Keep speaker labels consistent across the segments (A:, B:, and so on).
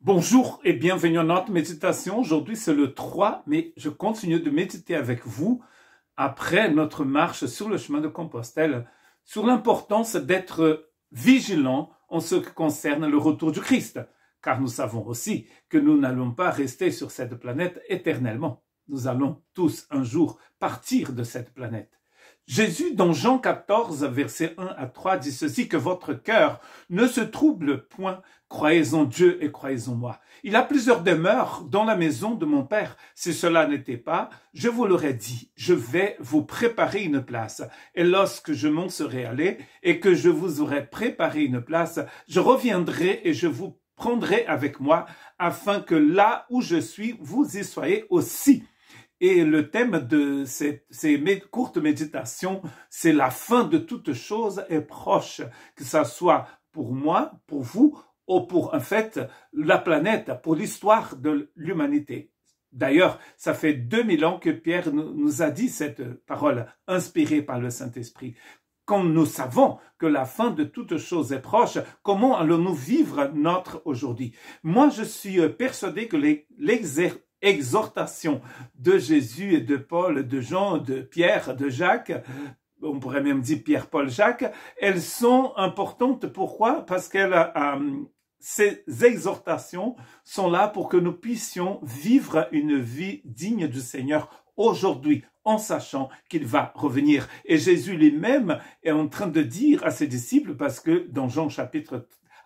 A: Bonjour et bienvenue à notre méditation. Aujourd'hui, c'est le 3, mais je continue de méditer avec vous après notre marche sur le chemin de Compostelle sur l'importance d'être vigilant en ce qui concerne le retour du Christ, car nous savons aussi que nous n'allons pas rester sur cette planète éternellement. Nous allons tous un jour partir de cette planète. Jésus, dans Jean 14, versets 1 à 3, dit ceci, que votre cœur ne se trouble point, croyez en Dieu et croyez en moi. Il y a plusieurs demeures dans la maison de mon Père. Si cela n'était pas, je vous l'aurais dit, je vais vous préparer une place. Et lorsque je m'en serai allé et que je vous aurai préparé une place, je reviendrai et je vous prendrai avec moi, afin que là où je suis, vous y soyez aussi. Et le thème de ces courtes méditations, c'est la fin de toute chose est proche, que ça soit pour moi, pour vous, ou pour en fait la planète, pour l'histoire de l'humanité. D'ailleurs, ça fait 2000 ans que Pierre nous a dit cette parole inspirée par le Saint-Esprit. Quand nous savons que la fin de toute chose est proche, comment allons-nous vivre notre aujourd'hui? Moi, je suis persuadé que l'exhortation de Jésus et de Paul, de Jean, de Pierre, de Jacques, on pourrait même dire Pierre, Paul, Jacques, elles sont importantes. Pourquoi? Parce que ces exhortations sont là pour que nous puissions vivre une vie digne du Seigneur aujourd'hui, en sachant qu'il va revenir. Et Jésus lui-même est en train de dire à ses disciples, parce que dans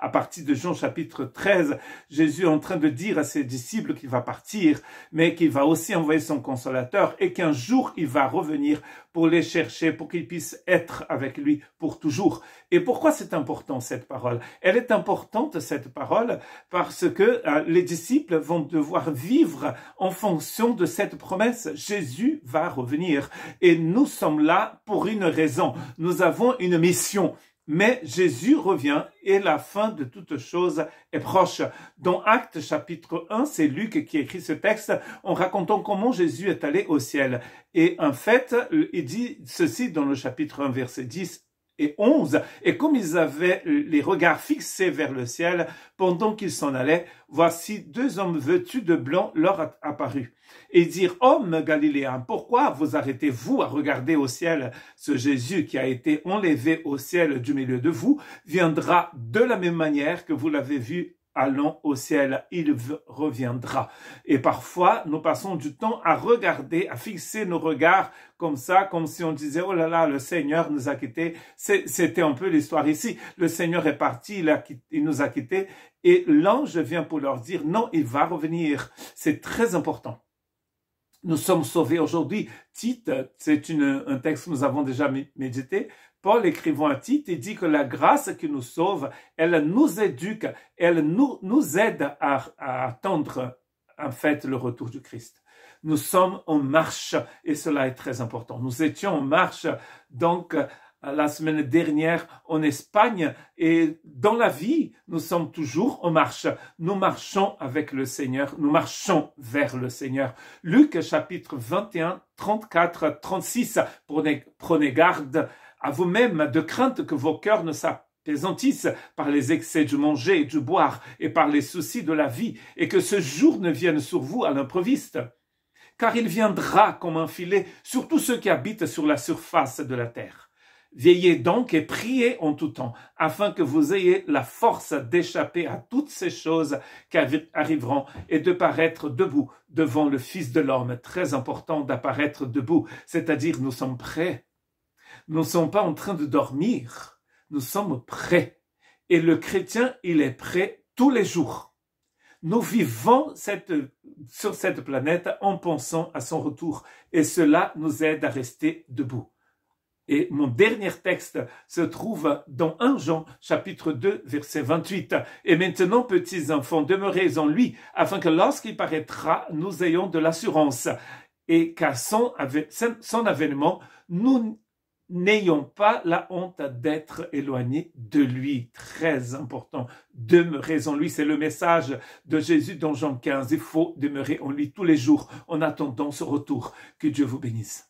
A: à partir de Jean chapitre 13, Jésus est en train de dire à ses disciples qu'il va partir, mais qu'il va aussi envoyer son consolateur et qu'un jour il va revenir pour les chercher, pour qu'ils puissent être avec lui pour toujours. Et pourquoi c'est important cette parole? Elle est importante cette parole parce que les disciples vont devoir vivre en fonction de cette promesse. Jésus va revenir et nous sommes là pour une raison. Nous avons une mission. Mais Jésus revient et la fin de toute chose est proche. Dans Actes chapitre 1, c'est Luc qui écrit ce texte en racontant comment Jésus est allé au ciel. Et en fait, il dit ceci dans le chapitre 1, verset 10 et 11. Et comme ils avaient les regards fixés vers le ciel pendant qu'ils s'en allaient, voici deux hommes vêtus de blanc leur apparus. Et dire, hommes galiléens, pourquoi vous arrêtez-vous à regarder au ciel? Ce Jésus qui a été enlevé au ciel du milieu de vous viendra de la même manière que vous l'avez vu allant au ciel, il reviendra. Et parfois, nous passons du temps à regarder, à fixer nos regards comme ça, comme si on disait, oh là là, le Seigneur nous a quittés. C'était un peu l'histoire ici. Le Seigneur est parti, il nous a quittés. Et l'ange vient pour leur dire, non, il va revenir. C'est très important. Nous sommes sauvés aujourd'hui. Tite, c'est un texte que nous avons déjà médité. Paul, écrivant à Tite, il dit que la grâce qui nous sauve, elle nous éduque, elle nous aide à attendre en fait le retour du Christ. Nous sommes en marche et cela est très important. Nous étions en marche donc la semaine dernière en Espagne et dans la vie, nous sommes toujours en marche. Nous marchons avec le Seigneur, nous marchons vers le Seigneur. Luc chapitre 21, 34, 36, prenez garde à vous-même de crainte que vos cœurs ne s'apaisantissent par les excès du manger et du boire et par les soucis de la vie et que ce jour ne vienne sur vous à l'improviste. Car il viendra comme un filet sur tous ceux qui habitent sur la surface de la terre. Veillez donc et priez en tout temps, afin que vous ayez la force d'échapper à toutes ces choses qui arriveront et de paraître debout devant le Fils de l'homme. Très important d'apparaître debout, c'est-à-dire nous sommes prêts. Nous ne sommes pas en train de dormir, nous sommes prêts. Et le chrétien, il est prêt tous les jours. Nous vivons sur cette planète en pensant à son retour et cela nous aide à rester debout. Et mon dernier texte se trouve dans 1 Jean, chapitre 2, verset 28. Et maintenant, petits enfants, demeurez en lui, afin que lorsqu'il paraîtra, nous ayons de l'assurance. Et qu'à son avènement, nous n'ayons pas la honte d'être éloignés de lui. Très important. Demeurez en lui. C'est le message de Jésus dans Jean 15. Il faut demeurer en lui tous les jours en attendant ce retour. Que Dieu vous bénisse.